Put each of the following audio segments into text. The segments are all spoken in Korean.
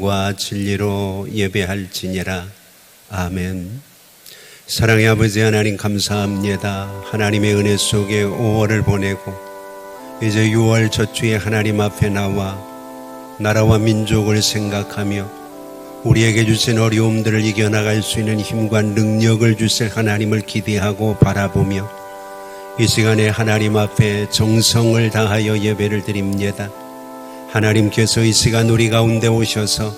영과 진리로 예배할지니라. 아멘. 사랑의 아버지 하나님, 감사합니다. 하나님의 은혜 속에 5월을 보내고 이제 6월 첫 주에 하나님 앞에 나와 나라와 민족을 생각하며 우리에게 주신 어려움들을 이겨나갈 수 있는 힘과 능력을 주실 하나님을 기대하고 바라보며 이 시간에 하나님 앞에 정성을 다하여 예배를 드립니다. 하나님께서 이 시간 우리 가운데 오셔서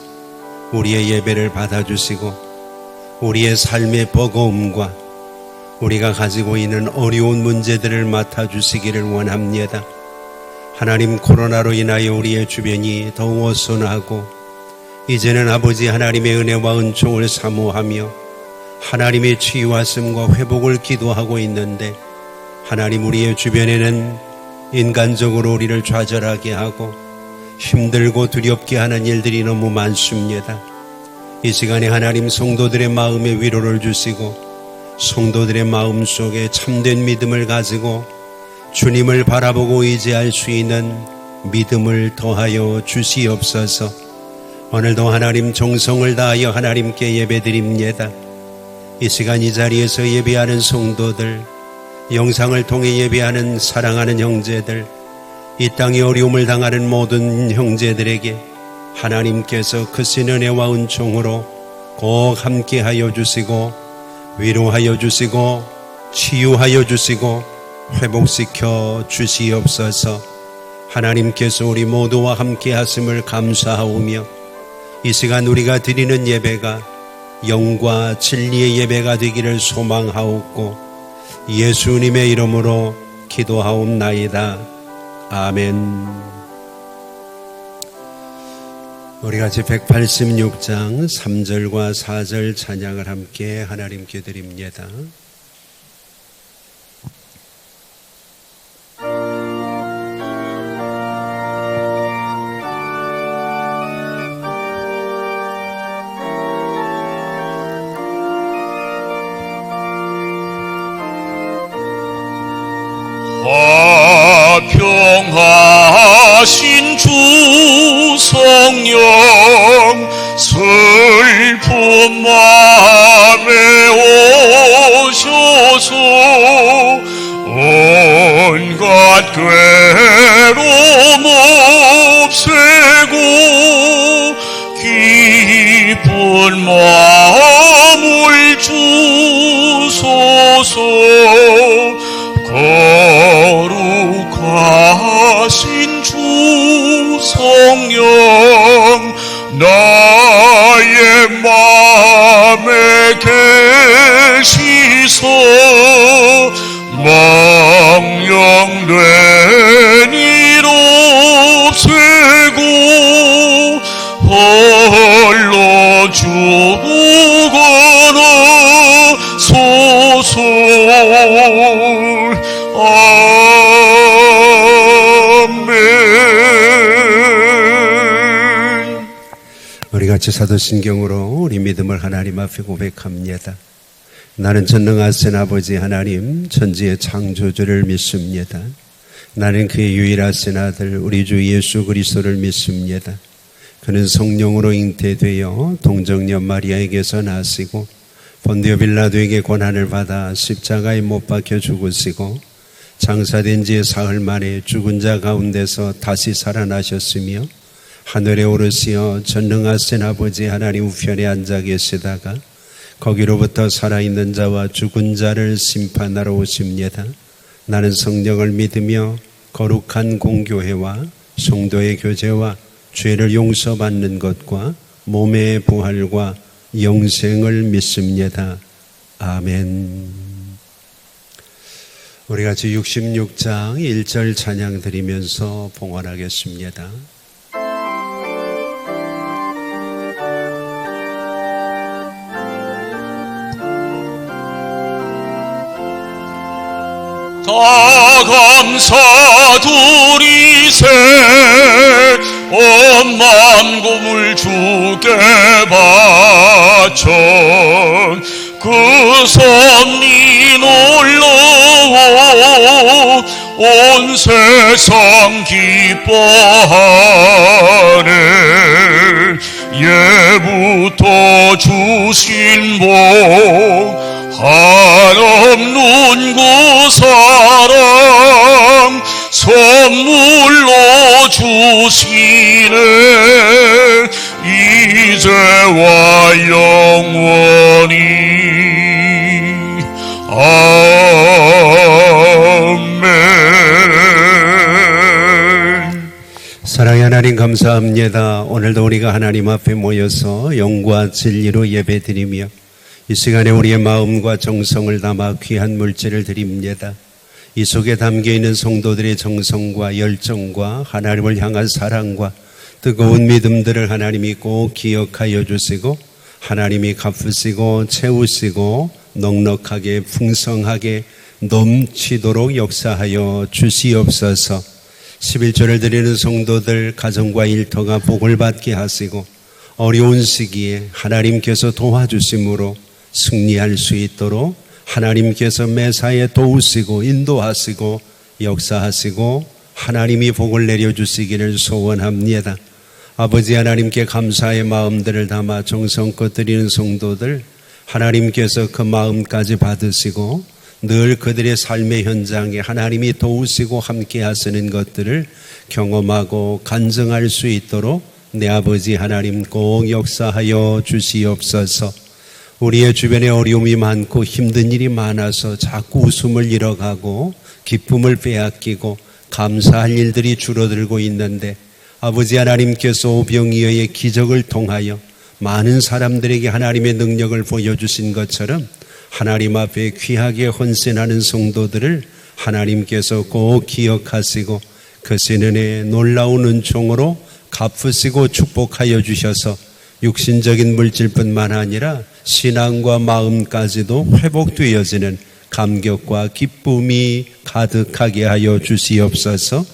우리의 예배를 받아주시고 우리의 삶의 버거움과 우리가 가지고 있는 어려운 문제들을 맡아주시기를 원합니다. 하나님, 코로나로 인하여 우리의 주변이 더욱 어수선하고 이제는 아버지 하나님의 은혜와 은총을 사모하며 하나님의 치유하심과 회복을 기도하고 있는데, 하나님, 우리의 주변에는 인간적으로 우리를 좌절하게 하고 힘들고 두렵게 하는 일들이 너무 많습니다. 이 시간에 하나님, 성도들의 마음에 위로를 주시고 성도들의 마음 속에 참된 믿음을 가지고 주님을 바라보고 의지할 수 있는 믿음을 더하여 주시옵소서. 오늘도 하나님, 정성을 다하여 하나님께 예배드립니다. 이 시간 이 자리에서 예배하는 성도들, 영상을 통해 예배하는 사랑하는 형제들, 이 땅에 어려움을 당하는 모든 형제들에게 하나님께서 크신 은혜와 은총으로 꼭 함께하여 주시고 위로하여 주시고 치유하여 주시고 회복시켜 주시옵소서. 하나님께서 우리 모두와 함께 하심을 감사하오며 이 시간 우리가 드리는 예배가 영과 진리의 예배가 되기를 소망하옵고 예수님의 이름으로 기도하옵나이다. 아멘. 우리 같이 186장 3절과 4절 찬양을 함께 하나님께 드립니다. 화평하신 주 성령 슬픈 마음에 오셔서 온갖 괴로움 없애고 기쁜 마음을 주소서. 거룩하신 주 성령 나의 맘에 계시소 망령된 일 없애고 홀로 죽어나 소서. 아멘. 우리 같이 사도신경으로 우리 믿음을 하나님 앞에 고백합니다. 나는 전능하신 아버지 하나님, 천지의 창조주를 믿습니다. 나는 그의 유일하신 아들 우리 주 예수 그리스도를 믿습니다. 그는 성령으로 잉태되어 동정녀 마리아에게서 나시고 본디오 빌라도에게 고난을 받아 십자가에 못 박혀 죽으시고 장사된 지 사흘 만에 죽은 자 가운데서 다시 살아나셨으며 하늘에 오르시어 전능하신 아버지 하나님 우편에 앉아 계시다가 거기로부터 살아있는 자와 죽은 자를 심판하러 오십니다. 나는 성령을 믿으며 거룩한 공교회와 성도의 교제와 죄를 용서받는 것과 몸의 부활과 영생을 믿습니다. 아멘. 우리 같이 66장 1절 찬양 드리면서 봉헌하겠습니다. 다 감사드리세 온 만금을 주께 바쳐 그 섭리 놀라워 온 세상 기뻐하네. 예부터 주신 복 한없는 그 사랑 선물로 주시네 이제와 영원히 아멘. 사랑의 하나님 감사합니다. 오늘도 우리가 하나님 앞에 모여서 영과 진리로 예배드리며 이 시간에 우리의 마음과 정성을 담아 귀한 물질을 드립니다. 이 속에 담겨있는 성도들의 정성과 열정과 하나님을 향한 사랑과 뜨거운 믿음들을 하나님이 꼭 기억하여 주시고 하나님이 갚으시고 채우시고 넉넉하게 풍성하게 넘치도록 역사하여 주시옵소서. 11조를 드리는 성도들 가정과 일터가 복을 받게 하시고 어려운 시기에 하나님께서 도와주심으로 승리할 수 있도록 하나님께서 매사에 도우시고 인도하시고 역사하시고 하나님이 복을 내려주시기를 소원합니다. 아버지 하나님께 감사의 마음들을 담아 정성껏 드리는 성도들 하나님께서 그 마음까지 받으시고 늘 그들의 삶의 현장에 하나님이 도우시고 함께 하시는 것들을 경험하고 간증할 수 있도록 내 아버지 하나님 꼭 역사하여 주시옵소서. 우리의 주변에 어려움이 많고 힘든 일이 많아서 자꾸 웃음을 잃어가고 기쁨을 빼앗기고 감사할 일들이 줄어들고 있는데 아버지 하나님께서 오병이어의 기적을 통하여 많은 사람들에게 하나님의 능력을 보여주신 것처럼 하나님 앞에 귀하게 헌신하는 성도들을 하나님께서 꼭 기억하시고 그 신은혜의 놀라운 은총으로 갚으시고 축복하여 주셔서 육신적인 물질뿐만 아니라 신앙과 마음까지도 회복되어지는 감격과 기쁨이 가득하게 하여 주시옵소서.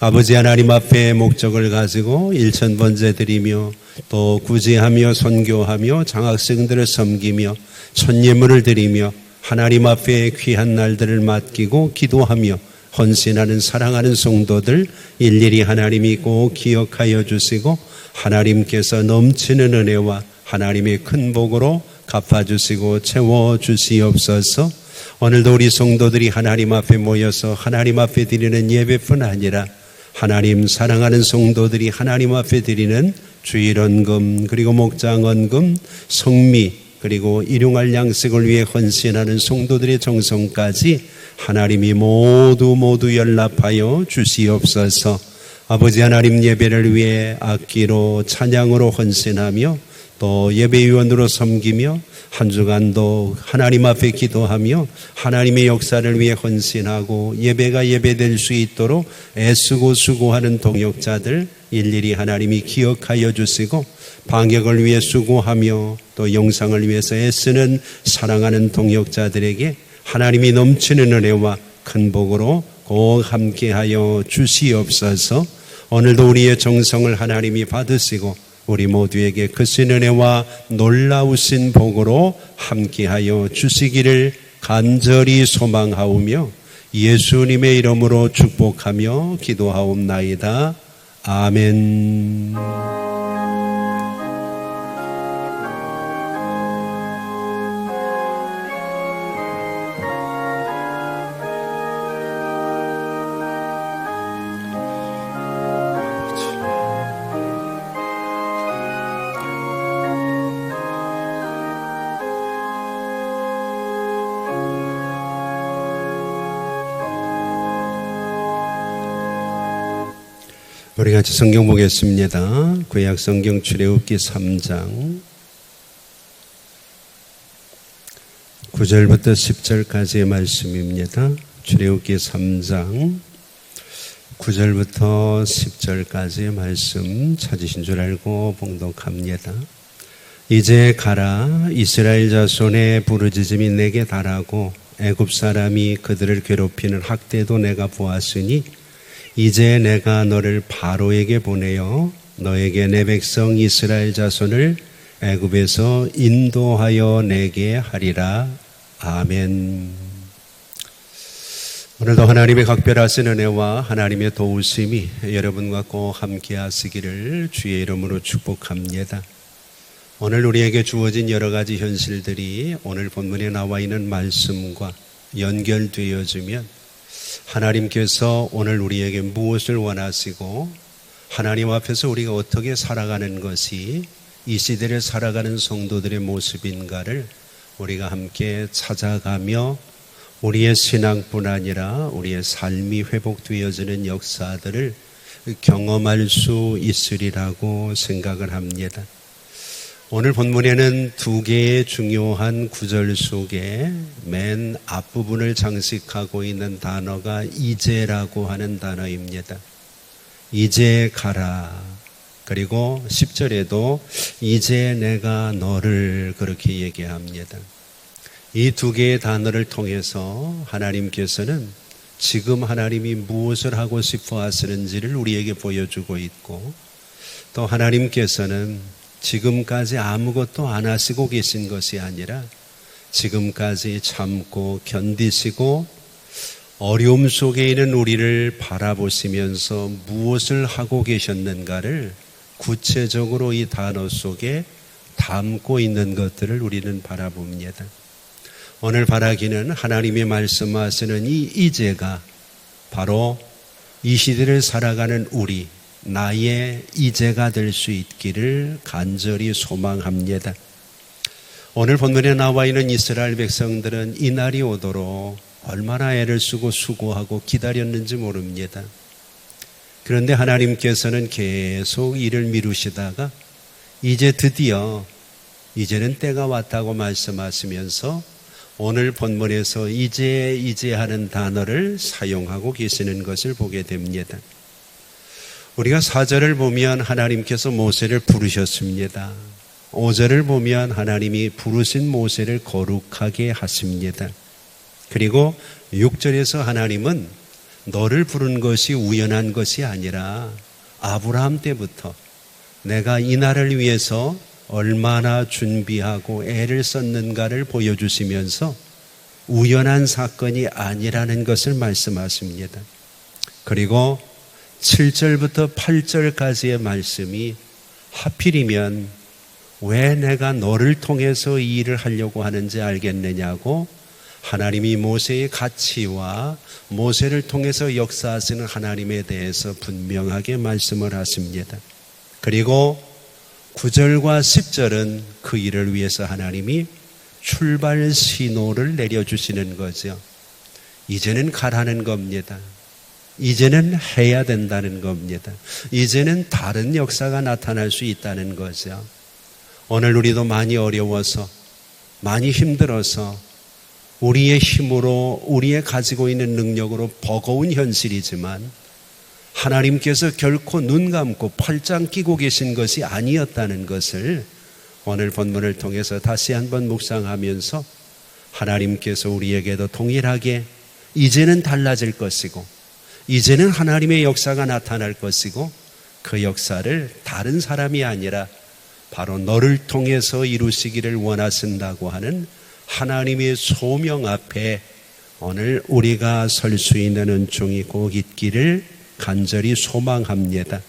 아버지 하나님 앞에 목적을 가지고 일천번제 드리며 또 구제하며 선교하며 장학생들을 섬기며 천예물을 드리며 하나님 앞에 귀한 날들을 맡기고 기도하며 헌신하는 사랑하는 성도들 일일이 하나님이 꼭 기억하여 주시고 하나님께서 넘치는 은혜와 하나님의 큰 복으로 갚아주시고 채워주시옵소서. 오늘도 우리 성도들이 하나님 앞에 모여서 하나님 앞에 드리는 예배뿐 아니라 하나님 사랑하는 성도들이 하나님 앞에 드리는 주일헌금 그리고 목장헌금 성미 그리고 일용할 양식을 위해 헌신하는 성도들의 정성까지 하나님이 모두 연락하여 주시옵소서. 아버지 하나님 예배를 위해 악기로 찬양으로 헌신하며 또 예배위원으로 섬기며 한 주간도 하나님 앞에 기도하며 하나님의 역사를 위해 헌신하고 예배가 예배될 수 있도록 애쓰고 수고하는 동역자들 일일이 하나님이 기억하여 주시고 방역을 위해 수고하며 또 영상을 위해서 애쓰는 사랑하는 동역자들에게 하나님이 넘치는 은혜와 큰 복으로 꼭 함께하여 주시옵소서. 오늘도 우리의 정성을 하나님이 받으시고 우리 모두에게 크신 은혜와 놀라우신 복으로 함께하여 주시기를 간절히 소망하오며 예수님의 이름으로 축복하며 기도하옵나이다. 아멘. 우리 같이 성경 보겠습니다. 구약 성경 출애굽기 3장 9절부터 10절까지의 말씀입니다. 출애굽기 3장 9절부터 10절까지의 말씀 찾으신 줄 알고 봉독합니다. 이제 가라. 이스라엘 자손의 부르짖음이 내게 달하고 애굽 사람이 그들을 괴롭히는 학대도 내가 보았으니 이제 내가 너를 바로에게 보내어 너에게 내 백성 이스라엘 자손을 애굽에서 인도하여 내게 하리라. 아멘. 오늘도 하나님의 각별하신 은혜와 하나님의 도우심이 여러분과 꼭 함께 하시기를 주의 이름으로 축복합니다. 오늘 우리에게 주어진 여러 가지 현실들이 오늘 본문에 나와 있는 말씀과 연결되어지면 하나님께서 오늘 우리에게 무엇을 원하시고 하나님 앞에서 우리가 어떻게 살아가는 것이 이 시대를 살아가는 성도들의 모습인가를 우리가 함께 찾아가며 우리의 신앙뿐 아니라 우리의 삶이 회복되어지는 역사들을 경험할 수 있으리라고 생각을 합니다. 오늘 본문에는 두 개의 중요한 구절 속에 맨 앞부분을 장식하고 있는 단어가 이제라고 하는 단어입니다. 이제 가라. 그리고 10절에도 이제 내가 너를 그렇게 얘기합니다. 이 두 개의 단어를 통해서 하나님께서는 지금 하나님이 무엇을 하고 싶어 하시는지를 우리에게 보여주고 있고 또 하나님께서는 지금까지 아무것도 안 하시고 계신 것이 아니라 지금까지 참고 견디시고 어려움 속에 있는 우리를 바라보시면서 무엇을 하고 계셨는가를 구체적으로 이 단어 속에 담고 있는 것들을 우리는 바라봅니다. 오늘 바라기는 하나님이 말씀하시는 이 이제가 바로 이 시대를 살아가는 우리 나의 이제가 될 수 있기를 간절히 소망합니다. 오늘 본문에 나와 있는 이스라엘 백성들은 이 날이 오도록 얼마나 애를 쓰고 수고하고 기다렸는지 모릅니다. 그런데 하나님께서는 계속 일을 미루시다가 이제 드디어 이제는 때가 왔다고 말씀하시면서 오늘 본문에서 이제 하는 단어를 사용하고 계시는 것을 보게 됩니다. 우리가 4절을 보면 하나님께서 모세를 부르셨습니다. 5절을 보면 하나님이 부르신 모세를 거룩하게 하십니다. 그리고 6절에서 하나님은 너를 부른 것이 우연한 것이 아니라 아브라함 때부터 내가 이 날을 위해서 얼마나 준비하고 애를 썼는가를 보여주시면서 우연한 사건이 아니라는 것을 말씀하십니다. 그리고 7절부터 8절까지의 말씀이 하필이면 왜 내가 너를 통해서 이 일을 하려고 하는지 알겠느냐고 하나님이 모세의 가치와 모세를 통해서 역사하시는 하나님에 대해서 분명하게 말씀을 하십니다. 그리고 9절과 10절은 그 일을 위해서 하나님이 출발 신호를 내려주시는 거죠. 이제는 가라는 겁니다. 이제는 해야 된다는 겁니다. 이제는 다른 역사가 나타날 수 있다는 거죠. 오늘 우리도 많이 어려워서 많이 힘들어서 우리의 힘으로 우리의 가지고 있는 능력으로 버거운 현실이지만 하나님께서 결코 눈 감고 팔짱 끼고 계신 것이 아니었다는 것을 오늘 본문을 통해서 다시 한번 묵상하면서 하나님께서 우리에게도 동일하게 이제는 달라질 것이고 이제는 하나님의 역사가 나타날 것이고 그 역사를 다른 사람이 아니라 바로 너를 통해서 이루시기를 원하신다고 하는 하나님의 소명 앞에 오늘 우리가 설 수 있는 은총이 꼭 있기를 간절히 소망합니다.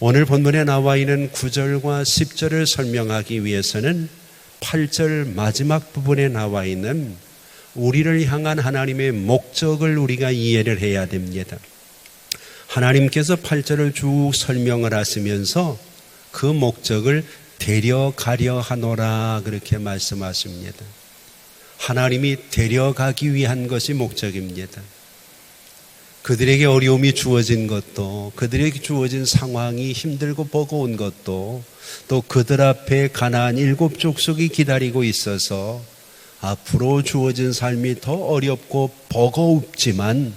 오늘 본문에 나와 있는 9절과 10절을 설명하기 위해서는 8절 마지막 부분에 나와 있는 우리를 향한 하나님의 목적을 우리가 이해를 해야 됩니다. 하나님께서 8절을 쭉 설명을 하시면서 그 목적을 데려가려 하노라 그렇게 말씀하십니다. 하나님이 데려가기 위한 것이 목적입니다. 그들에게 어려움이 주어진 것도 그들에게 주어진 상황이 힘들고 버거운 것도 또 그들 앞에 가나안 7 족속이 기다리고 있어서 앞으로 주어진 삶이 더 어렵고 버거웁지만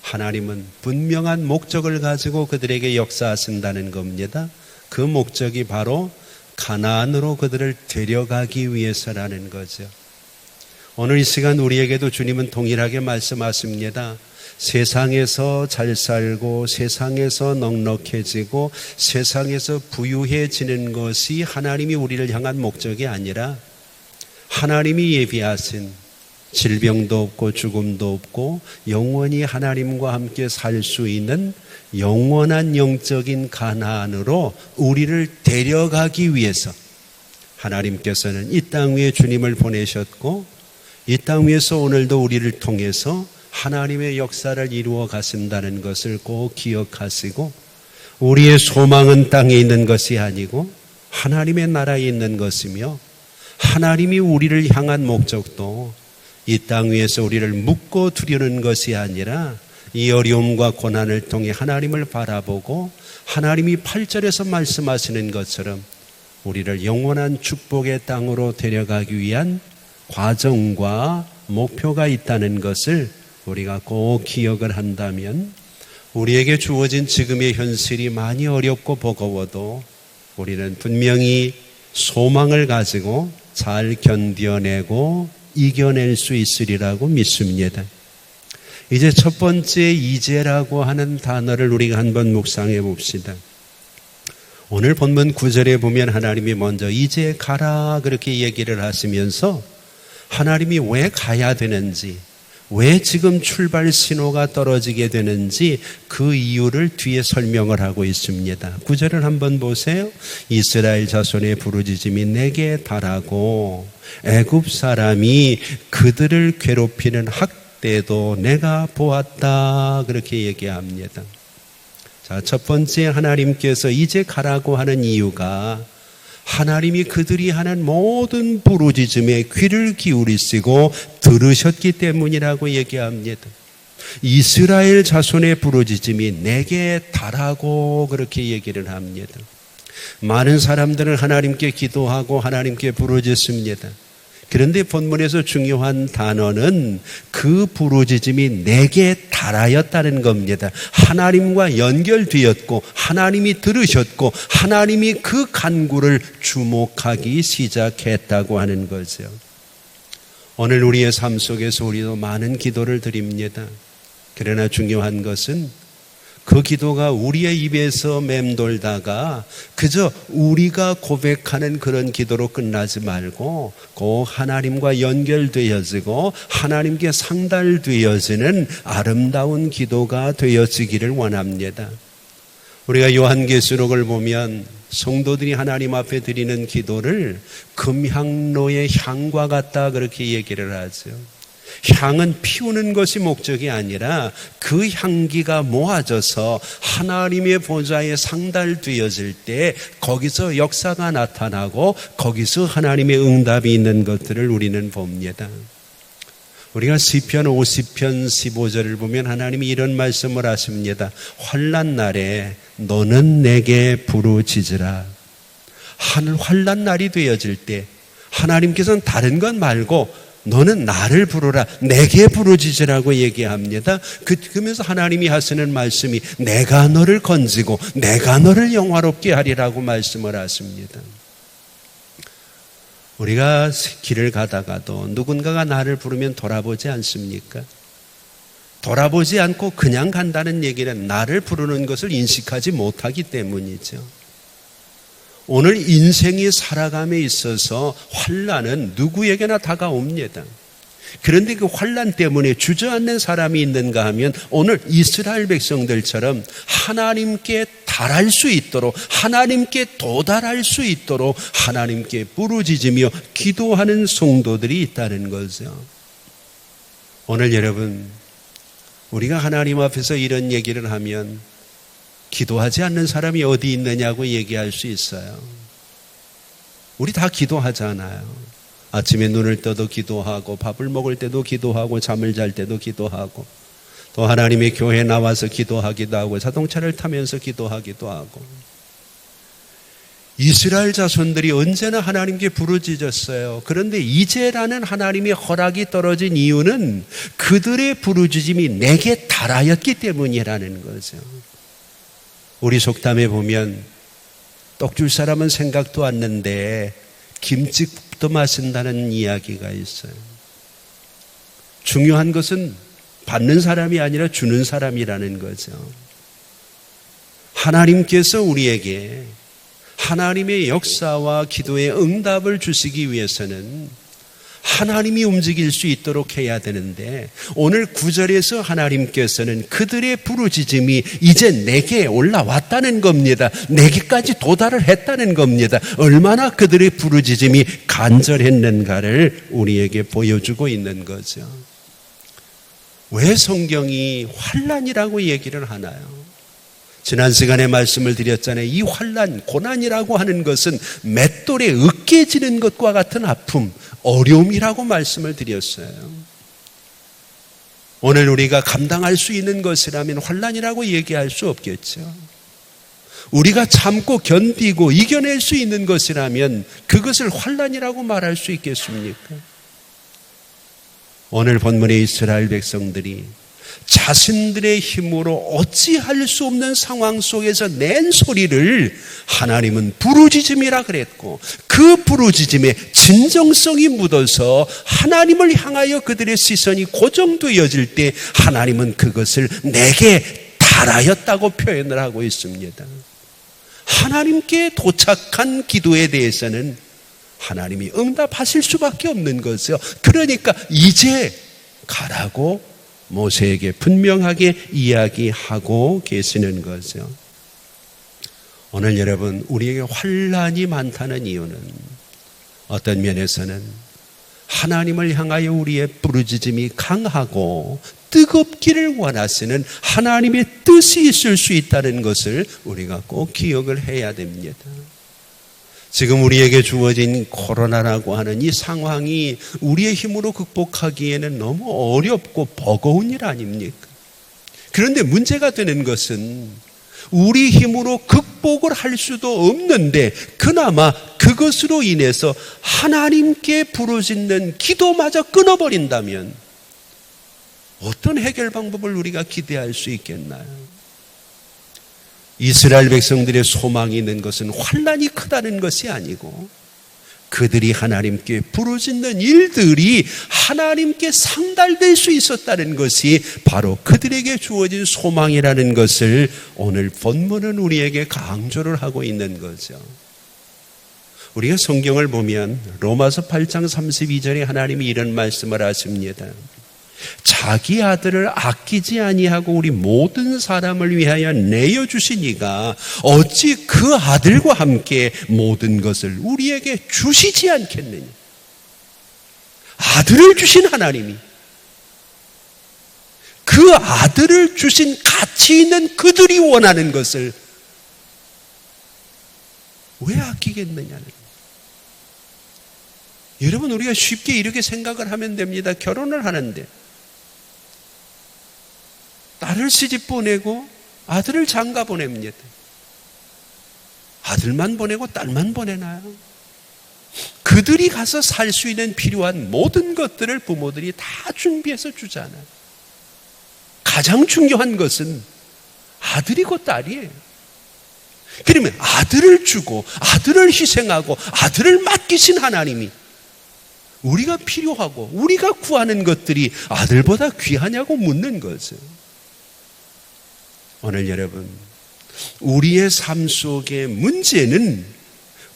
하나님은 분명한 목적을 가지고 그들에게 역사하신다는 겁니다. 그 목적이 바로 가나안으로 그들을 데려가기 위해서라는 거죠. 오늘 이 시간 우리에게도 주님은 동일하게 말씀하십니다. 세상에서 잘 살고 세상에서 넉넉해지고 세상에서 부유해지는 것이 하나님이 우리를 향한 목적이 아니라 하나님이 예비하신 질병도 없고 죽음도 없고 영원히 하나님과 함께 살 수 있는 영원한 영적인 가나안으로 우리를 데려가기 위해서 하나님께서는 이 땅 위에 주님을 보내셨고 이 땅 위에서 오늘도 우리를 통해서 하나님의 역사를 이루어 가신다는 것을 꼭 기억하시고 우리의 소망은 땅에 있는 것이 아니고 하나님의 나라에 있는 것이며 하나님이 우리를 향한 목적도 이 땅 위에서 우리를 묶고 두려는 것이 아니라 이 어려움과 고난을 통해 하나님을 바라보고 하나님이 8절에서 말씀하시는 것처럼 우리를 영원한 축복의 땅으로 데려가기 위한 과정과 목표가 있다는 것을 우리가 꼭 기억을 한다면 우리에게 주어진 지금의 현실이 많이 어렵고 버거워도 우리는 분명히 소망을 가지고 잘 견뎌내고 이겨낼 수 있으리라고 믿습니다. 이제 첫 번째 이제라고 하는 단어를 우리가 한번 묵상해 봅시다. 오늘 본문 9절에 보면 하나님이 먼저 이제 가라 그렇게 얘기를 하시면서 하나님이 왜 가야 되는지, 왜 지금 출발 신호가 떨어지게 되는지 그 이유를 뒤에 설명을 하고 있습니다. 9절을 한번 보세요. 이스라엘 자손의 부르짖음이 내게 달하고 애굽 사람이 그들을 괴롭히는 학대도 내가 보았다 그렇게 얘기합니다. 자, 첫 번째 하나님께서 이제 가라고 하는 이유가 하나님이 그들이 하는 모든 부르짖음에 귀를 기울이시고 들으셨기 때문이라고 얘기합니다. 이스라엘 자손의 부르짖음이 내게 달하고 그렇게 얘기를 합니다. 많은 사람들은 하나님께 기도하고 하나님께 부르짖습니다. 그런데 본문에서 중요한 단어는 그 부르짖음이 내게 달하였다는 겁니다. 하나님과 연결되었고 하나님이 들으셨고 하나님이 그 간구를 주목하기 시작했다고 하는 거죠. 오늘 우리의 삶 속에서 우리도 많은 기도를 드립니다. 그러나 중요한 것은 그 기도가 우리의 입에서 맴돌다가 그저 우리가 고백하는 그런 기도로 끝나지 말고 꼭 하나님과 연결되어지고 하나님께 상달되어지는 아름다운 기도가 되어지기를 원합니다. 우리가 요한계시록을 보면 성도들이 하나님 앞에 드리는 기도를 금향로의 향과 같다 그렇게 얘기를 하죠. 향은 피우는 것이 목적이 아니라 그 향기가 모아져서 하나님의 보좌에 상달되어질 때 거기서 역사가 나타나고 거기서 하나님의 응답이 있는 것들을 우리는 봅니다. 우리가 시편 50편 15절을 보면 하나님이 이런 말씀을 하십니다. 환난 날에 너는 내게 부르짖으라. 환난 날이 되어질 때 하나님께서는 다른 것 말고 너는 나를 부르라, 내게 부르짖으라고 얘기합니다. 그러면서 하나님이 하시는 말씀이 내가 너를 건지고 내가 너를 영화롭게 하리라고 말씀을 하십니다. 우리가 길을 가다가도 누군가가 나를 부르면 돌아보지 않습니까? 돌아보지 않고 그냥 간다는 얘기는 나를 부르는 것을 인식하지 못하기 때문이죠. 오늘 인생이 살아감에 있어서 환난은 누구에게나 다가옵니다. 그런데 그 환난 때문에 주저앉는 사람이 있는가 하면 오늘 이스라엘 백성들처럼 하나님께 달할 수 있도록 하나님께 도달할 수 있도록 하나님께 부르짖으며 기도하는 성도들이 있다는 거죠. 오늘 여러분 우리가 하나님 앞에서 이런 얘기를 하면 기도하지 않는 사람이 어디 있느냐고 얘기할 수 있어요. 우리 다 기도하잖아요. 아침에 눈을 떠도 기도하고 밥을 먹을 때도 기도하고 잠을 잘 때도 기도하고 또 하나님의 교회에 나와서 기도하기도 하고 자동차를 타면서 기도하기도 하고 이스라엘 자손들이 언제나 하나님께 부르짖었어요. 그런데 이제라는 하나님의 허락이 떨어진 이유는 그들의 부르짖음이 내게 달하였기 때문이라는 거죠. 우리 속담에 보면 떡 줄 사람은 생각도 않는데 김치국도 마신다는 이야기가 있어요. 중요한 것은 받는 사람이 아니라 주는 사람이라는 거죠. 하나님께서 우리에게 하나님의 역사와 기도의 응답을 주시기 위해서는 하나님이 움직일 수 있도록 해야 되는데 오늘 9절에서 하나님께서는 그들의 부르짖음이 이제 내게 올라왔다는 겁니다. 내게까지 도달을 했다는 겁니다. 얼마나 그들의 부르짖음이 간절했는가를 우리에게 보여주고 있는 거죠. 왜 성경이 환난이라고 얘기를 하나요? 지난 시간에 말씀을 드렸잖아요. 이 환난, 고난이라고 하는 것은 맷돌에 으깨지는 것과 같은 아픔, 어려움이라고 말씀을 드렸어요. 오늘 우리가 감당할 수 있는 것이라면 환난이라고 얘기할 수 없겠죠. 우리가 참고 견디고 이겨낼 수 있는 것이라면 그것을 환난이라고 말할 수 있겠습니까? 오늘 본문의 이스라엘 백성들이 자신들의 힘으로 어찌할 수 없는 상황 속에서 낸 소리를 하나님은 부르짖음이라 그랬고 그 부르짖음에 진정성이 묻어서 하나님을 향하여 그들의 시선이 고정되어질 때 하나님은 그것을 내게 달하였다고 표현을 하고 있습니다. 하나님께 도착한 기도에 대해서는 하나님이 응답하실 수밖에 없는 거죠. 그러니까 이제 가라고 모세에게 분명하게 이야기하고 계시는 거죠. 오늘 여러분, 우리에게 환난이 많다는 이유는 어떤 면에서는 하나님을 향하여 우리의 부르짖음이 강하고 뜨겁기를 원하시는 하나님의 뜻이 있을 수 있다는 것을 우리가 꼭 기억을 해야 됩니다. 지금 우리에게 주어진 코로나라고 하는 이 상황이 우리의 힘으로 극복하기에는 너무 어렵고 버거운 일 아닙니까? 그런데 문제가 되는 것은 우리 힘으로 극복을 할 수도 없는데 그나마 그것으로 인해서 하나님께 부르짖는 기도마저 끊어버린다면 어떤 해결 방법을 우리가 기대할 수 있겠나요? 이스라엘 백성들의 소망이 있는 것은 환난이 크다는 것이 아니고 그들이 하나님께 부르짖는 일들이 하나님께 상달될 수 있었다는 것이 바로 그들에게 주어진 소망이라는 것을 오늘 본문은 우리에게 강조를 하고 있는 거죠. 우리가 성경을 보면 로마서 8장 32절에 하나님이 이런 말씀을 하십니다. 자기 아들을 아끼지 아니하고 우리 모든 사람을 위하여 내어주시니가 어찌 그 아들과 함께 모든 것을 우리에게 주시지 않겠느냐. 아들을 주신 하나님이 그 아들을 주신 가치 있는 그들이 원하는 것을 왜 아끼겠느냐는. 여러분, 우리가 쉽게 이렇게 생각을 하면 됩니다. 결혼을 하는데 딸을 시집 보내고 아들을 장가 보냅니다. 아들만 보내고 딸만 보내나요? 그들이 가서 살 수 있는 필요한 모든 것들을 부모들이 다 준비해서 주잖아요. 가장 중요한 것은 아들이고 딸이에요. 그러면 아들을 주고 아들을 희생하고 아들을 맡기신 하나님이 우리가 필요하고 우리가 구하는 것들이 아들보다 귀하냐고 묻는 거죠. 오늘 여러분, 우리의 삶 속의 문제는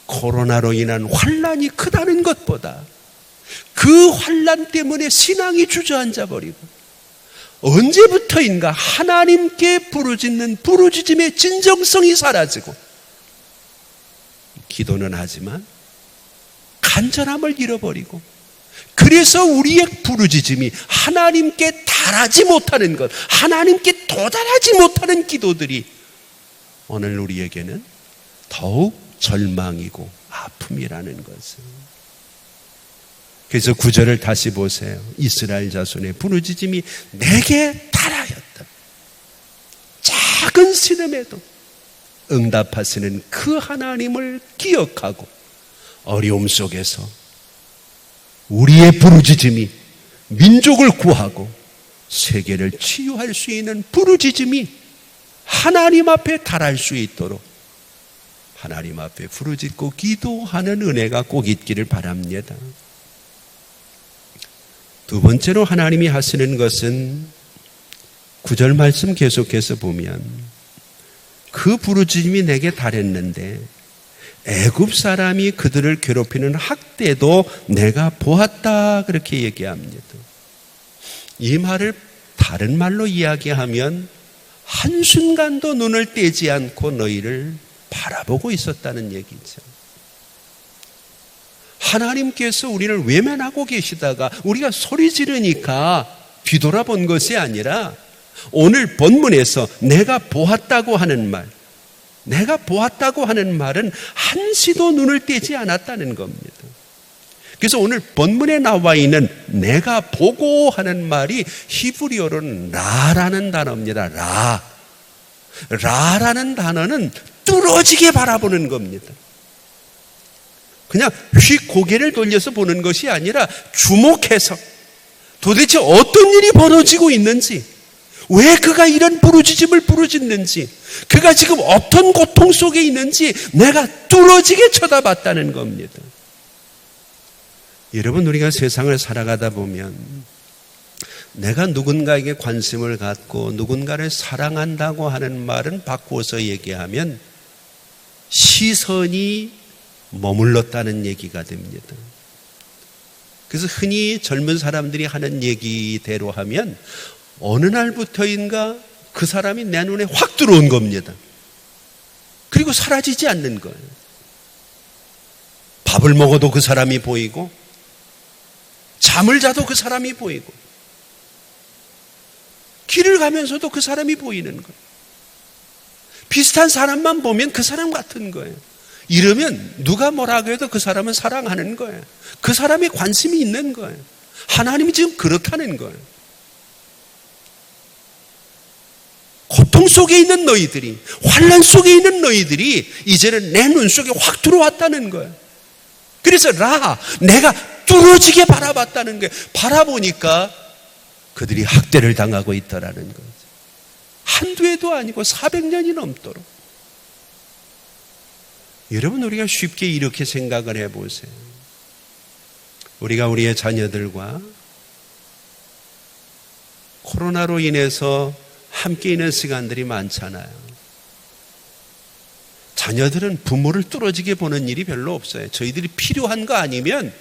코로나로 인한 환난이 크다는 것보다 그 환난 때문에 신앙이 주저앉아 버리고 언제부터인가 하나님께 부르짖는 부르짖음의 진정성이 사라지고 기도는 하지만 간절함을 잃어버리고 그래서 우리의 부르짖음이 하나님께 달하지 못하는 것, 하나님께 도달하지 못하는 기도들이 오늘 우리에게는 더욱 절망이고 아픔이라는 것을. 그래서 9절을 다시 보세요. 이스라엘 자손의 부르짖음이 내게 달하였다. 작은 신음에도 응답하시는 그 하나님을 기억하고 어려움 속에서 우리의 부르짖음이 민족을 구하고 세계를 치유할 수 있는 부르짖음이 하나님 앞에 달할 수 있도록 하나님 앞에 부르짖고 기도하는 은혜가 꼭 있기를 바랍니다. 두 번째로 하나님이 하시는 것은 9절 말씀 계속해서 보면 그 부르짖음이 내게 달했는데 애굽 사람이 그들을 괴롭히는 학대도 내가 보았다 그렇게 얘기합니다. 이 말을 다른 말로 이야기하면 한순간도 눈을 떼지 않고 너희를 바라보고 있었다는 얘기죠. 하나님께서 우리를 외면하고 계시다가 우리가 소리 지르니까 뒤돌아본 것이 아니라 오늘 본문에서 내가 보았다고 하는 말, 내가 보았다고 하는 말은 한시도 눈을 떼지 않았다는 겁니다. 그래서 오늘 본문에 나와 있는 내가 보고 하는 말이 히브리어로는 라라는 단어입니다. 라라는 단어는 뚫어지게 바라보는 겁니다. 그냥 휙 고개를 돌려서 보는 것이 아니라 주목해서 도대체 어떤 일이 벌어지고 있는지, 왜 그가 이런 부르짖음을 부르짖는지, 그가 지금 어떤 고통 속에 있는지 내가 뚫어지게 쳐다봤다는 겁니다. 여러분, 우리가 세상을 살아가다 보면 내가 누군가에게 관심을 갖고 누군가를 사랑한다고 하는 말은 바꾸어서 얘기하면 시선이 머물렀다는 얘기가 됩니다. 그래서 흔히 젊은 사람들이 하는 얘기대로 하면 어느 날부터인가 그 사람이 내 눈에 확 들어온 겁니다. 그리고 사라지지 않는 거예요. 밥을 먹어도 그 사람이 보이고, 잠을 자도 그 사람이 보이고, 길을 가면서도 그 사람이 보이는 거예요. 비슷한 사람만 보면 그 사람 같은 거예요. 이러면 누가 뭐라고 해도 그 사람은 사랑하는 거예요. 그 사람에 관심이 있는 거예요. 하나님이 지금 그렇다는 거예요. 고통 속에 있는 너희들이, 환난 속에 있는 너희들이 이제는 내 눈 속에 확 들어왔다는 거예요. 그래서 내가 뚫어지게 바라봤다는 거예요. 바라보니까 그들이 학대를 당하고 있더라는 거죠. 한두 해도 아니고 400년이 넘도록. 여러분, 우리가 쉽게 이렇게 생각을 해보세요. 우리가 우리의 자녀들과 코로나로 인해서 함께 있는 시간들이 많잖아요. 자녀들은 부모를 뚫어지게 보는 일이 별로 없어요. 저희들이 필요한 거 아니면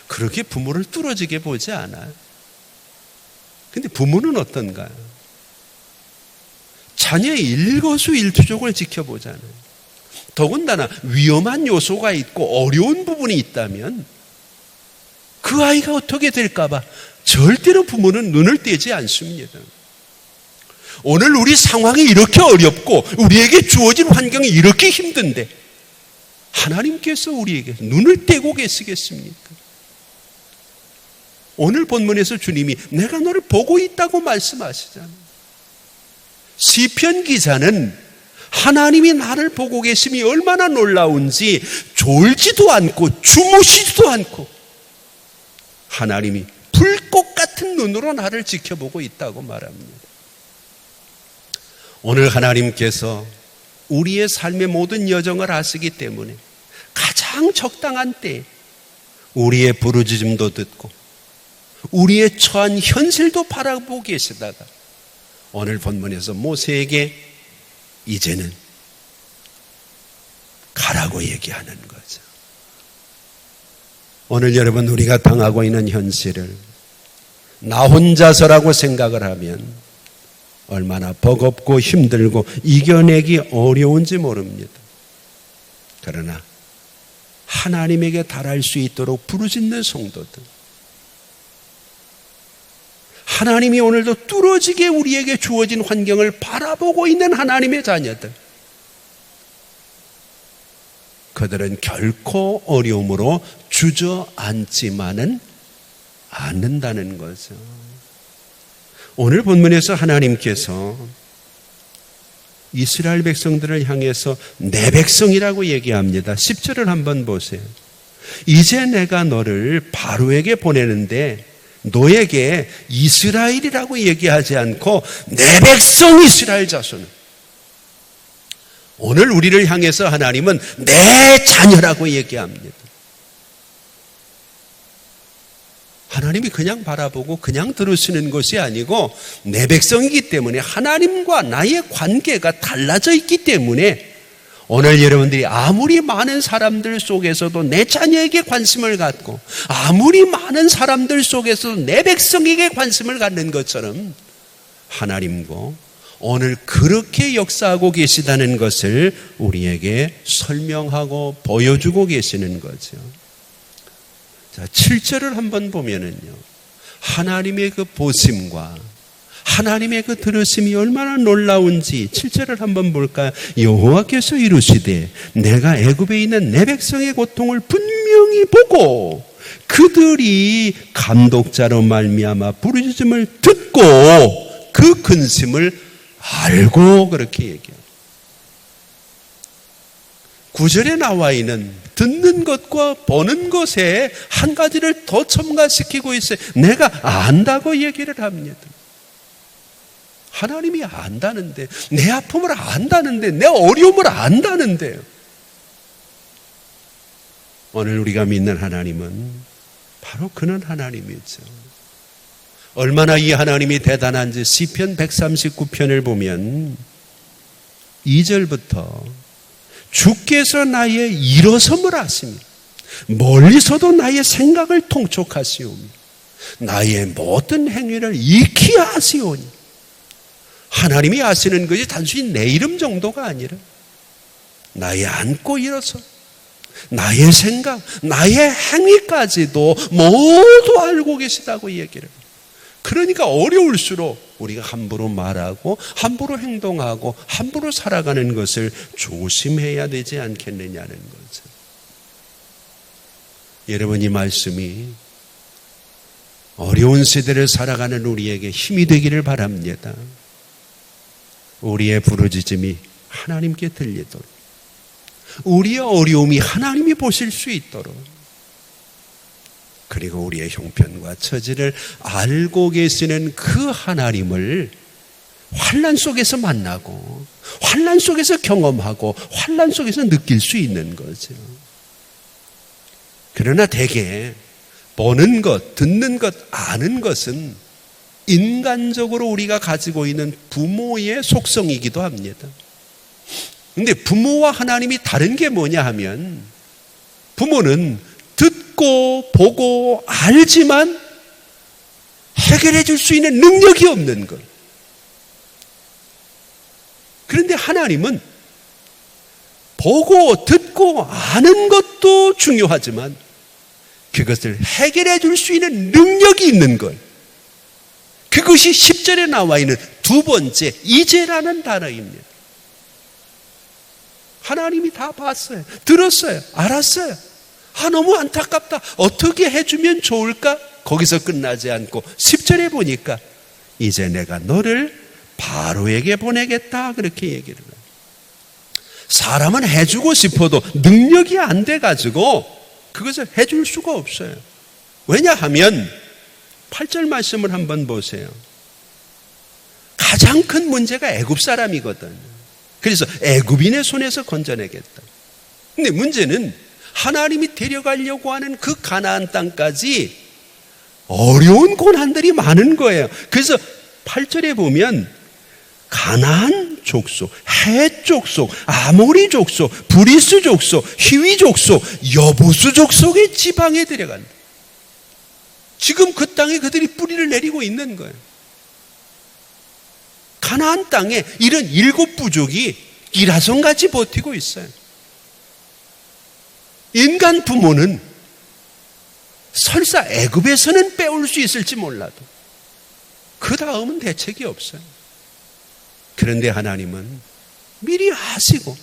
그렇게 부모를 뚫어지게 보지 않아요. 근데 부모는 어떤가요? 자녀의 일거수일투족을 지켜보잖아요. 더군다나 위험한 요소가 있고 어려운 부분이 있다면 그 아이가 어떻게 될까봐 절대로 부모는 눈을 떼지 않습니다. 오늘 우리 상황이 이렇게 어렵고 우리에게 주어진 환경이 이렇게 힘든데 하나님께서 우리에게 눈을 떼고 계시겠습니까? 오늘 본문에서 주님이 내가 너를 보고 있다고 말씀하시잖아요. 시편 기자는 하나님이 나를 보고 계심이 얼마나 놀라운지 졸지도 않고 주무시지도 않고 하나님이 불꽃 같은 눈으로 나를 지켜보고 있다고 말합니다. 오늘 하나님께서 우리의 삶의 모든 여정을 아시기 때문에 가장 적당한 때에 우리의 부르짖음도 듣고 우리의 처한 현실도 바라보고 계시다가 오늘 본문에서 모세에게 이제는 가라고 얘기하는 거죠. 오늘 여러분, 우리가 당하고 있는 현실을 나 혼자서라고 생각을 하면 얼마나 버겁고 힘들고 이겨내기 어려운지 모릅니다. 그러나 하나님에게 달할 수 있도록 부르짖는 성도들, 하나님이 오늘도 뚫어지게 우리에게 주어진 환경을 바라보고 있는 하나님의 자녀들, 그들은 결코 어려움으로 주저앉지만은 않는다는 거죠. 오늘 본문에서 하나님께서 이스라엘 백성들을 향해서 내 백성이라고 얘기합니다. 10절을 한번 보세요. 이제 내가 너를 바로에게 보내는데 너에게 이스라엘이라고 얘기하지 않고 내 백성 이스라엘 자손은, 오늘 우리를 향해서 하나님은 내 자녀라고 얘기합니다. 하나님이 그냥 바라보고 그냥 들으시는 것이 아니고 내 백성이기 때문에 하나님과 나의 관계가 달라져 있기 때문에 오늘 여러분들이 아무리 많은 사람들 속에서도 내 자녀에게 관심을 갖고 아무리 많은 사람들 속에서도 내 백성에게 관심을 갖는 것처럼 하나님도 오늘 그렇게 역사하고 계시다는 것을 우리에게 설명하고 보여주고 계시는 거죠. 자, 7절을 한번 보면은요, 하나님의 그 보심과 하나님의 그 들으심이 얼마나 놀라운지 7절을 한번 볼까요? 여호와께서 이루시되 내가 애굽에 있는 내 백성의 고통을 분명히 보고 그들이 감독자로 말미암아 부르짖음을 듣고 그 근심을 알고, 그렇게 얘기해요. 9절에 나와 있는 듣는 것과 보는 것에 한 가지를 더 첨가시키고 있어요. 내가 안다고 얘기를 합니다. 하나님이 안다는데, 내 아픔을 안다는데, 내 어려움을 안다는데요. 오늘 우리가 믿는 하나님은 바로 그런 하나님이죠. 얼마나 이 하나님이 대단한지 시편 139편을 보면 2절부터 주께서 나의 일어섬을 아시며 멀리서도 나의 생각을 통촉하시오며 나의 모든 행위를 익히 아시오니, 하나님이 아시는 것이 단순히 내 이름 정도가 아니라 나의 앉고 일어서 나의 생각, 나의 행위까지도 모두 알고 계시다고 얘기를 해요. 그러니까 어려울수록 우리가 함부로 말하고 함부로 행동하고 함부로 살아가는 것을 조심해야 되지 않겠느냐는 거죠. 여러분, 이 말씀이 어려운 세대를 살아가는 우리에게 힘이 되기를 바랍니다. 우리의 부르짖음이 하나님께 들리도록, 우리의 어려움이 하나님이 보실 수 있도록, 그리고 우리의 형편과 처지를 알고 계시는 그 하나님을 환난 속에서 만나고 환난 속에서 경험하고 환난 속에서 느낄 수 있는 거죠. 그러나 대개 보는 것, 듣는 것, 아는 것은 인간적으로 우리가 가지고 있는 부모의 속성이기도 합니다. 그런데 부모와 하나님이 다른 게 뭐냐 하면, 부모는 듣고 보고 알지만 해결해 줄 수 있는 능력이 없는 것. 그런데 하나님은 보고 듣고 아는 것도 중요하지만 그것을 해결해 줄 수 있는 능력이 있는 것. 그것이 10절에 나와 있는 두 번째 이제라는 단어입니다. 하나님이 다 봤어요. 들었어요. 알았어요. 너무 안타깝다. 어떻게 해주면 좋을까? 거기서 끝나지 않고 10절에 보니까 이제 내가 너를 바로에게 보내겠다, 그렇게 얘기를 해요. 사람은 해주고 싶어도 능력이 안 돼가지고 그것을 해줄 수가 없어요. 왜냐하면 8절 말씀을 한번 보세요. 가장 큰 문제가 애굽 사람이거든. 그래서 애굽인의 손에서 건져내겠다. 근데 문제는 하나님이 데려가려고 하는 그 가나안 땅까지 어려운 고난들이 많은 거예요. 그래서 8절에 보면 가나안 족속, 헷 족속, 아모리 족속, 브리스 족속, 히위 족속, 여부수 족속의 지방에 데려간다. 지금 그 땅에 그들이 뿌리를 내리고 있는 거예요. 가나안 땅에 이런 7 부족이 기라성같이 버티고 있어요. 인간 부모는 설사 애굽에서는 빼올 수 있을지 몰라도 그 다음은 대책이 없어요. 그런데 하나님은 미리 아시고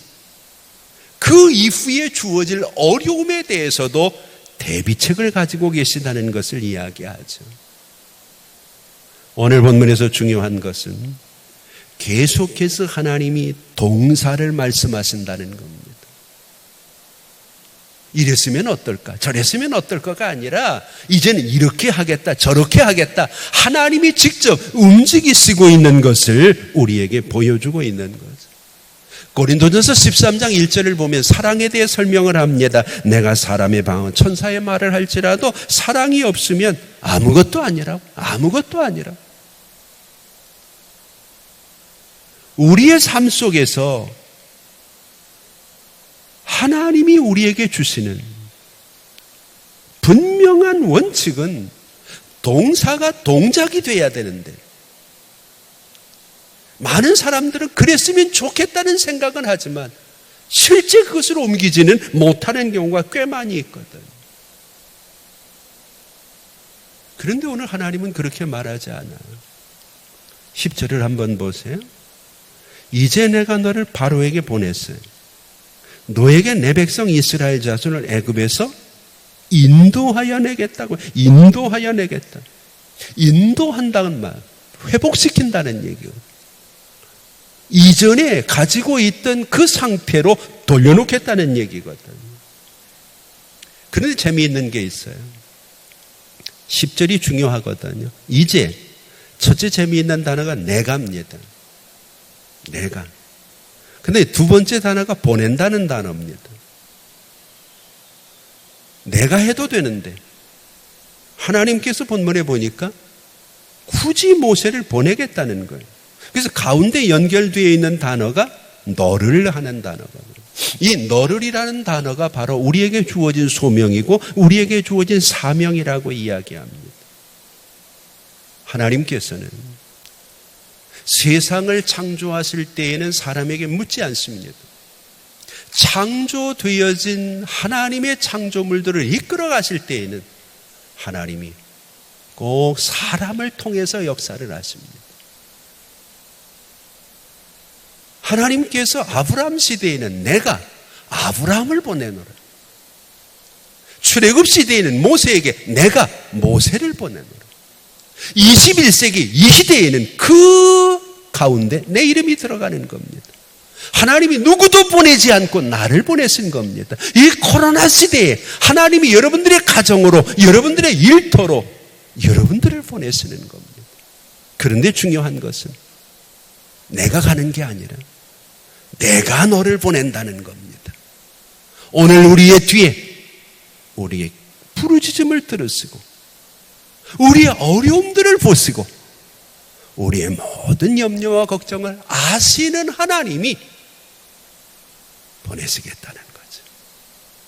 그 이후에 주어질 어려움에 대해서도 대비책을 가지고 계시다는 것을 이야기하죠. 오늘 본문에서 중요한 것은 계속해서 하나님이 동사를 말씀하신다는 겁니다. 이랬으면 어떨까? 저랬으면 어떨까가 아니라 이제는 이렇게 하겠다, 저렇게 하겠다. 하나님이 직접 움직이시고 있는 것을 우리에게 보여주고 있는 거죠. 고린도전서 13장 1절을 보면 사랑에 대해 설명을 합니다. 내가 사람의 방언, 천사의 말을 할지라도 사랑이 없으면 아무것도 아니라고. 아무것도 아니라고. 우리의 삶 속에서 하나님이 우리에게 주시는 분명한 원칙은 동사가 동작이 돼야 되는데, 많은 사람들은 그랬으면 좋겠다는 생각은 하지만 실제 그것을 옮기지는 못하는 경우가 꽤 많이 있거든. 그런데 오늘 하나님은 그렇게 말하지 않아. 10절을 한번 보세요. 이제 내가 너를 바로에게 보냈어요. 너에게 내 백성 이스라엘 자손을 애굽에서 인도하여 내겠다고. 인도하여 내겠다. 인도한다는 말, 회복시킨다는 얘기예요. 이전에 가지고 있던 그 상태로 돌려놓겠다는 얘기거든. 그런데 재미있는 게 있어요. 10절이 중요하거든요. 이제 첫째 재미있는 단어가 내가입니다. 내가. 근데 두 번째 단어가 보낸다는 단어입니다. 내가 해도 되는데 하나님께서 본문에 보니까 굳이 모세를 보내겠다는 거예요. 그래서 가운데 연결되어 있는 단어가 너를 하는 단어거든요. 이 너를이라는 단어가 바로 우리에게 주어진 소명이고 우리에게 주어진 사명이라고 이야기합니다. 하나님께서는 세상을 창조하실 때에는 사람에게 묻지 않습니다. 창조되어진 하나님의 창조물들을 이끌어 가실 때에는 하나님이 꼭 사람을 통해서 역사를 하십니다. 하나님께서 아브라함 시대에는 내가 아브라함을 보내노라. 출애굽 시대에는 모세에게 내가 모세를 보내노라. 21세기 이 시대에는 그 가운데 내 이름이 들어가는 겁니다. 하나님이 누구도 보내지 않고 나를 보내신 겁니다. 이 코로나 시대에 하나님이 여러분들의 가정으로, 여러분들의 일터로 여러분들을 보내시는 겁니다. 그런데 중요한 것은 내가 가는 게 아니라 내가 너를 보낸다는 겁니다. 오늘 우리의 뒤에 우리의 부르짖음을 들으시고 우리의 어려움들을 보시고 우리의 모든 염려와 걱정을 아시는 하나님이 보내시겠다는 거죠.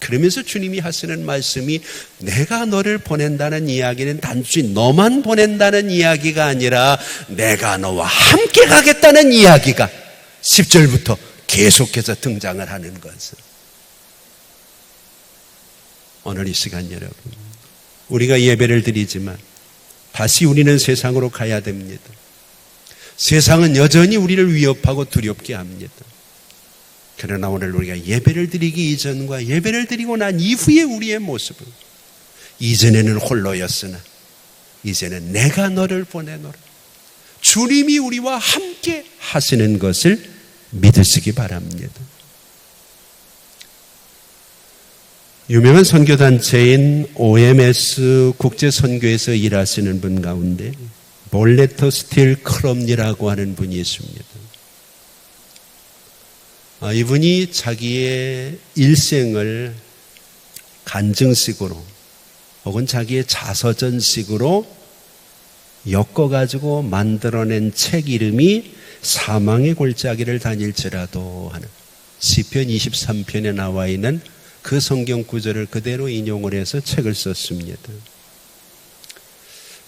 그러면서 주님이 하시는 말씀이 내가 너를 보낸다는 이야기는 단순히 너만 보낸다는 이야기가 아니라 내가 너와 함께 가겠다는 이야기가 10절부터 계속해서 등장을 하는 것은, 오늘 이 시간 여러분, 우리가 예배를 드리지만 다시 우리는 세상으로 가야 됩니다. 세상은 여전히 우리를 위협하고 두렵게 합니다. 그러나 오늘 우리가 예배를 드리기 이전과 예배를 드리고 난 이후의 우리의 모습은 이전에는 홀로였으나 이제는 내가 너를 보내노라. 주님이 우리와 함께 하시는 것을 믿으시기 바랍니다. 유명한 선교단체인 OMS 국제선교에서 일하시는 분 가운데 볼레터 스틸 크럼니라고 하는 분이 있습니다. 이분이 자기의 일생을 간증식으로 혹은 자기의 자서전식으로 엮어가지고 만들어낸 책 이름이 사망의 골짜기를 다닐지라도 하는 시편 23편에 나와 있는 그 성경 구절을 그대로 인용을 해서 책을 썼습니다.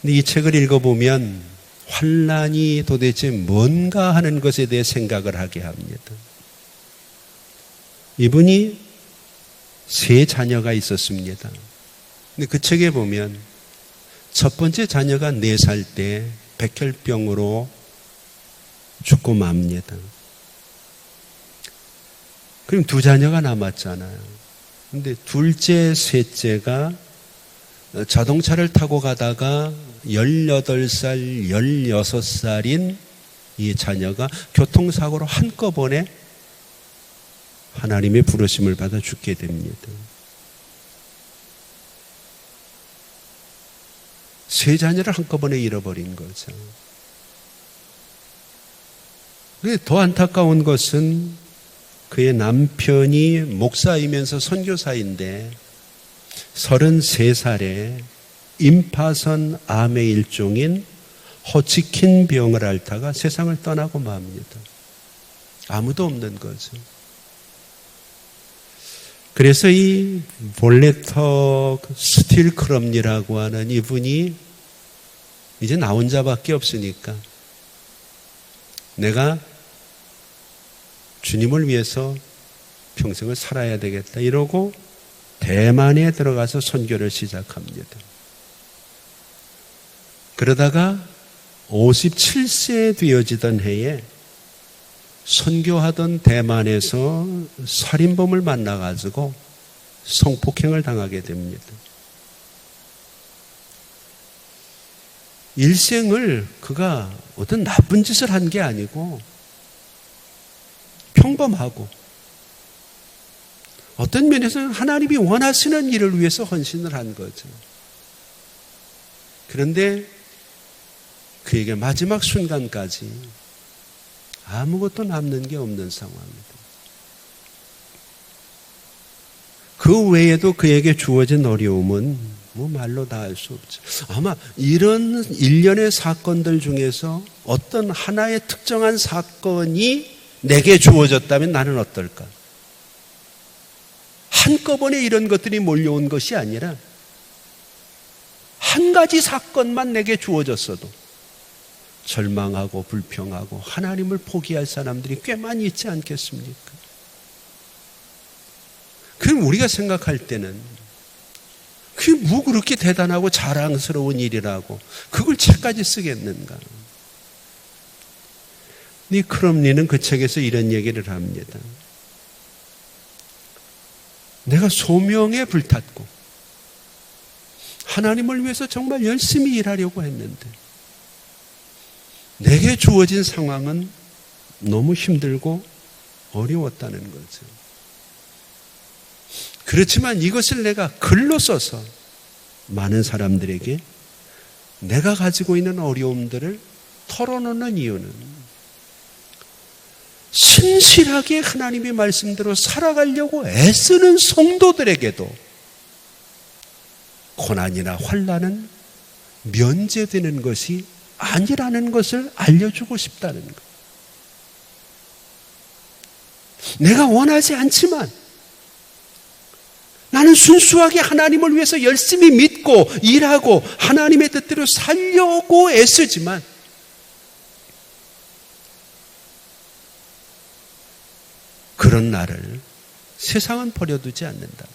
근데 이 책을 읽어보면 환난이 도대체 뭔가 하는 것에 대해 생각을 하게 합니다. 이분이 3 자녀가 있었습니다. 근데 그 책에 보면 첫 번째 자녀가 4살 때 백혈병으로 죽고 맙니다. 그럼 2 자녀가 남았잖아요. 근데 둘째, 셋째가 자동차를 타고 가다가 18살, 16살인 이 자녀가 교통사고로 한꺼번에 하나님의 부르심을 받아 죽게 됩니다. 3 자녀를 한꺼번에 잃어버린 거죠. 그런데 더 안타까운 것은 그의 남편이 목사이면서 선교사인데 33살에 임파선 암의 일종인 호치킨 병을 앓다가 세상을 떠나고 맙니다. 아무도 없는 거죠. 그래서 이 볼레터 스틸크럼니라고 하는 이분이 이제 나 혼자밖에 없으니까 내가 주님을 위해서 평생을 살아야 되겠다 이러고 대만에 들어가서 선교를 시작합니다. 그러다가 57세 되어지던 해에 선교하던 대만에서 살인범을 만나가지고 성폭행을 당하게 됩니다. 일생을 그가 어떤 나쁜 짓을 한 게 아니고 평범하고 어떤 면에서는 하나님이 원하시는 일을 위해서 헌신을 한 거죠. 그런데 그에게 마지막 순간까지 아무것도 남는 게 없는 상황입니다. 그 외에도 그에게 주어진 어려움은 뭐 말로 다 할 수 없죠. 아마 이런 일련의 사건들 중에서 어떤 하나의 특정한 사건이 내게 주어졌다면 나는 어떨까? 한꺼번에 이런 것들이 몰려온 것이 아니라 한 가지 사건만 내게 주어졌어도 절망하고 불평하고 하나님을 포기할 사람들이 꽤 많이 있지 않겠습니까? 그럼 우리가 생각할 때는 그게 뭐 그렇게 대단하고 자랑스러운 일이라고 그걸 책까지 쓰겠는가? 크럼니는 그 책에서 이런 얘기를 합니다. 내가 소명에 불탔고 하나님을 위해서 정말 열심히 일하려고 했는데 내게 주어진 상황은 너무 힘들고 어려웠다는 거죠. 그렇지만 이것을 내가 글로 써서 많은 사람들에게 내가 가지고 있는 어려움들을 털어놓는 이유는 신실하게 하나님의 말씀대로 살아가려고 애쓰는 성도들에게도 고난이나 환난은 면제되는 것이 아니라는 것을 알려주고 싶다는 것. 내가 원하지 않지만 나는 순수하게 하나님을 위해서 열심히 믿고 일하고 하나님의 뜻대로 살려고 애쓰지만 그런 나를 세상은 버려두지 않는다.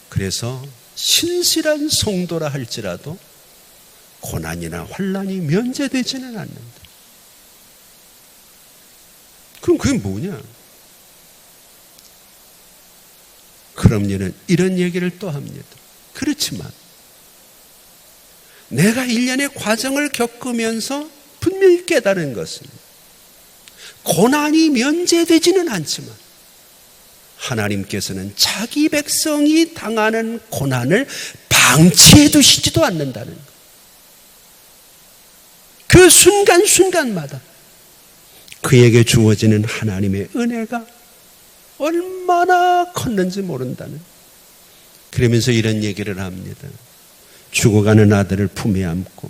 그래서 신실한 성도라 할지라도 고난이나 환난이 면제되지는 않는다. 그럼 그게 뭐냐? 크럼니는 이런 얘기를 또 합니다. 그렇지만 내가 일련의 과정을 겪으면서 분명히 깨달은 것은 고난이 면제되지는 않지만 하나님께서는 자기 백성이 당하는 고난을 방치해 두시지도 않는다는 것. 그 순간순간마다 그에게 주어지는 하나님의 은혜가 얼마나 컸는지 모른다는. 그러면서 이런 얘기를 합니다. 죽어가는 아들을 품에 안고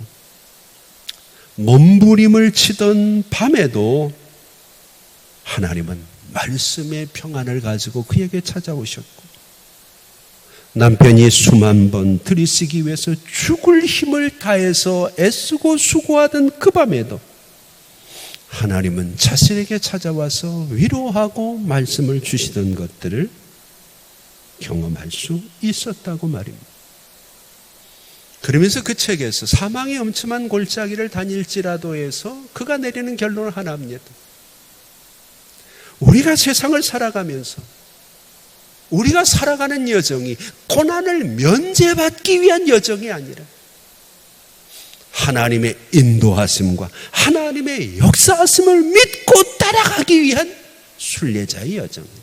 몸부림을 치던 밤에도 하나님은 말씀의 평안을 가지고 그에게 찾아오셨고 남편이 수만 번 들이쓰기 위해서 죽을 힘을 다해서 애쓰고 수고하던 그 밤에도 하나님은 자신에게 찾아와서 위로하고 말씀을 주시던 것들을 경험할 수 있었다고 말입니다. 그러면서 그 책에서 사망의 엄침한 골짜기를 다닐지라도 해서 그가 내리는 결론을 하나 합니다. 우리가 세상을 살아가면서 우리가 살아가는 여정이 고난을 면제받기 위한 여정이 아니라 하나님의 인도하심과 하나님의 역사하심을 믿고 따라가기 위한 순례자의 여정이다.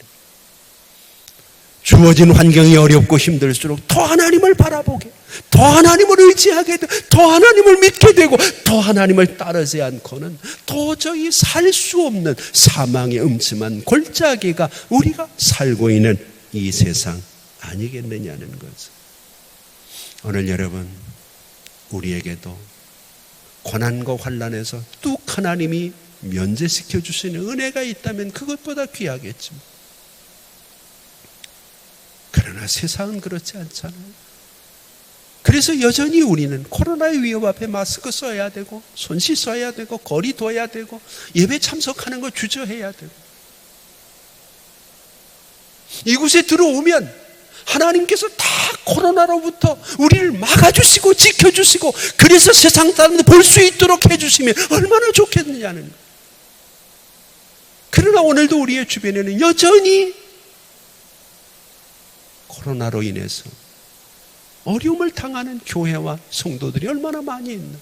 주어진 환경이 어렵고 힘들수록 더 하나님을 바라보게, 더 하나님을 의지하게 되고, 더 하나님을 믿게 되고, 더 하나님을 따르지 않고는 도저히 살 수 없는 사망의 음침한 골짜기가 우리가 살고 있는 이 세상 아니겠느냐는 거죠. 오늘 여러분, 우리에게도 고난과 환난에서 뚝 하나님이 면제시켜 주시는 은혜가 있다면 그것보다 귀하겠죠. 그러나 세상은 그렇지 않잖아요. 그래서 여전히 우리는 코로나의 위협 앞에 마스크 써야 되고, 손 씻어야 되고, 거리 둬야 되고, 예배 참석하는 거 주저해야 되고. 이곳에 들어오면 하나님께서 다 코로나로부터 우리를 막아주시고 지켜주시고, 그래서 세상 사람들 볼 수 있도록 해주시면 얼마나 좋겠느냐는 거예요. 그러나 오늘도 우리의 주변에는 여전히 코로나로 인해서 어려움을 당하는 교회와 성도들이 얼마나 많이 있나.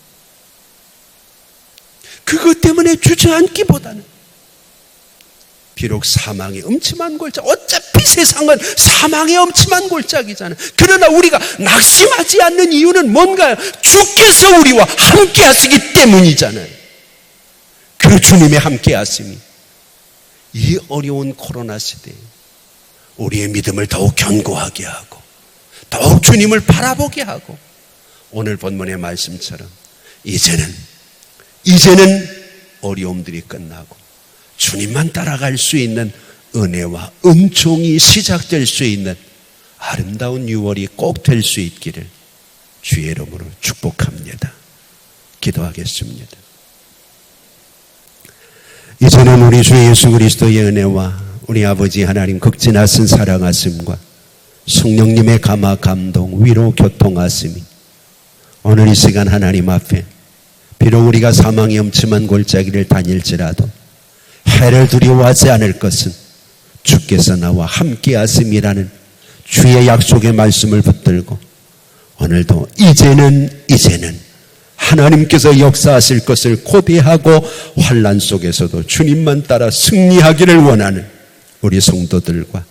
그것 때문에 주저앉기보다는, 비록 사망의 음침한 골짜, 어차피 세상은 사망의 음침한 골짜기잖아요. 그러나 우리가 낙심하지 않는 이유는 뭔가요? 주께서 우리와 함께 하시기 때문이잖아요. 그 주님의 함께 하심이 이 어려운 코로나 시대에 우리의 믿음을 더욱 견고하게 하고, 더욱 주님을 바라보게 하고, 오늘 본문의 말씀처럼 이제는 어려움들이 끝나고 주님만 따라갈 수 있는 은혜와 은총이 시작될 수 있는 아름다운 6월이 꼭 될 수 있기를 주의 이름으로 축복합니다. 기도하겠습니다. 이제는 우리 주 예수 그리스도의 은혜와 우리 아버지 하나님 극진하신 사랑하심과 성령님의 감화 감동 위로 교통하심이 오늘 이 시간 하나님 앞에, 비록 우리가 사망의 음침한 골짜기를 다닐지라도 해를 두려워하지 않을 것은 주께서 나와 함께 하심이라는 주의 약속의 말씀을 붙들고, 오늘도 이제는 하나님께서 역사하실 것을 고대하고 환난 속에서도 주님만 따라 승리하기를 원하는 우리 성도들과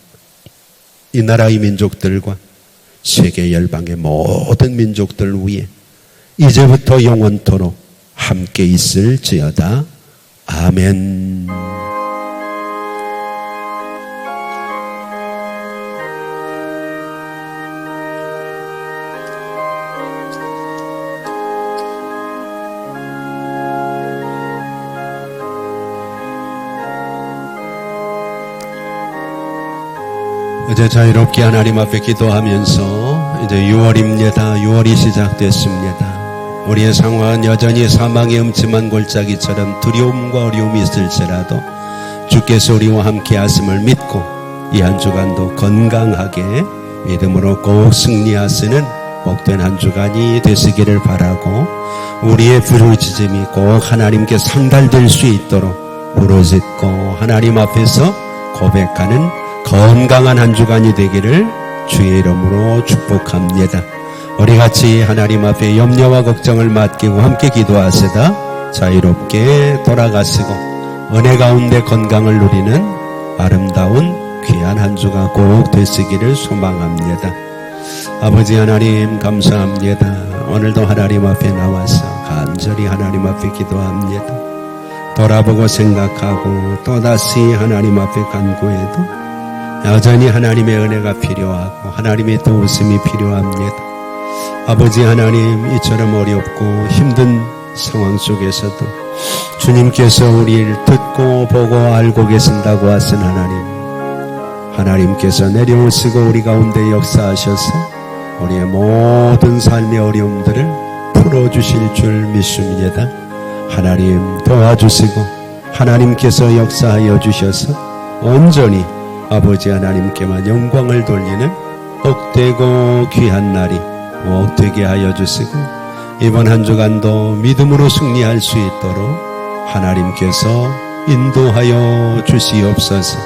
이 나라의 민족들과 세계 열방의 모든 민족들 위에 이제부터 영원토록 함께 있을지어다. 아멘. 이제 자유롭게 하나님 앞에 기도하면서 이제 6월입니다. 6월이 시작됐습니다. 우리의 상황은 여전히 사망의 음침한 골짜기처럼 두려움과 어려움이 있을지라도 주께서 우리와 함께 하심을 믿고 이 한 주간도 건강하게 믿음으로 꼭 승리하시는 복된 한 주간이 되시기를 바라고, 우리의 부르짖음이 꼭 하나님께 상달될 수 있도록 부르짖고 하나님 앞에서 고백하는 건강한 한 주간이 되기를 주의 이름으로 축복합니다. 우리 같이 하나님 앞에 염려와 걱정을 맡기고 함께 기도하시다 자유롭게 돌아가시고 은혜 가운데 건강을 누리는 아름다운 귀한 한 주가 꼭 되시기를 소망합니다. 아버지 하나님 감사합니다. 오늘도 하나님 앞에 나와서 간절히 하나님 앞에 기도합니다. 돌아보고 생각하고 또다시 하나님 앞에 간구해도 여전히 하나님의 은혜가 필요하고 하나님의 도우심이 필요합니다. 아버지 하나님, 이처럼 어렵고 힘든 상황 속에서도 주님께서 우리를 듣고 보고 알고 계신다고 하신 하나님께서 내려오시고 우리 가운데 역사하셔서 우리의 모든 삶의 어려움들을 풀어주실 줄 믿습니다. 하나님 도와주시고 하나님께서 역사하여 주셔서 온전히 아버지 하나님께만 영광을 돌리는 복되고 귀한 날이 꼭 되게 하여 주시고, 이번 한 주간도 믿음으로 승리할 수 있도록 하나님께서 인도하여 주시옵소서.